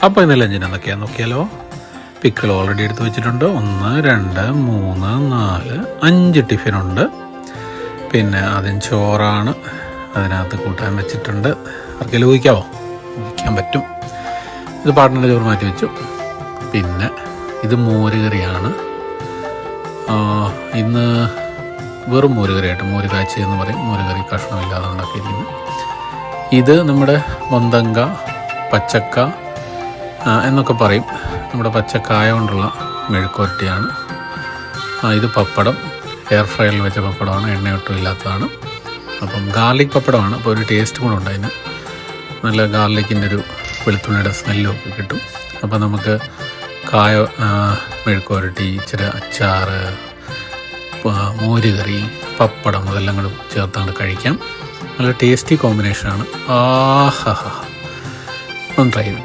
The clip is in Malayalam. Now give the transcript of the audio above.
അപ്പോൾ ഇന്ന് ലഞ്ചിന് എന്തൊക്കെയാണെന്ന് നോക്കിയാലോ. പിക്കിൾ ഓൾറെഡി എടുത്ത് വെച്ചിട്ടുണ്ട്. 1 2 3 4 5 ടിഫിനുണ്ട്. പിന്നെ ആദ്യം ചോറാണ്, അതിനകത്ത് കൂട്ടാൻ വെച്ചിട്ടുണ്ട്. ആർക്കെങ്കിലും ഊഹിക്കാവോ? ഊഹിക്കാൻ പറ്റും. ഇത് പാട്ടിൻ്റെ ചോറ് മാറ്റി വെച്ചു. പിന്നെ ഇത് മോരുകറിയാണ്. ഇന്ന് വെറും മോരുകറിയായിട്ട്, മോര് കാച്ചി എന്ന് പറയും, മോരുകറി കഷ്ണമില്ലാതെ ഉണ്ടാക്കിയിരിക്കുന്നത്. ഇത് നമ്മുടെ മൊന്തങ്ക, പച്ചക്ക എന്നൊക്കെ പറയും, നമ്മുടെ പച്ചക്കായ കൊണ്ടുള്ള മെഴുക്കുവരട്ടിയാണ്. ഇത് പപ്പടം, എയർ ഫ്രയറിൽ വെച്ച പപ്പടമാണ്, എണ്ണയൊട്ടും ഇല്ലാത്തതാണ്. അപ്പം ഗാർലിക് പപ്പടമാണ്, അപ്പോൾ ഒരു ടേസ്റ്റ് കൂടെ ഉണ്ട് അതിന്. നല്ല ഗാർലിക്കിൻ്റെ ഒരു വെളുത്തുള്ളിയുടെ സ്മെല്ലും ഒക്കെ കിട്ടും. അപ്പോൾ നമുക്ക് കായ മെഴുക്കുവരട്ടി, ഇച്ചിരി അച്ചാറ്, മോരുകറി, പപ്പടം അതെല്ലാം കൂടെ ചേർത്താണ്ട് കഴിക്കാം. നല്ല ടേസ്റ്റി കോമ്പിനേഷനാണ്. ആഹാ, ഒന്ന് ട്രൈ ചെയ്തു.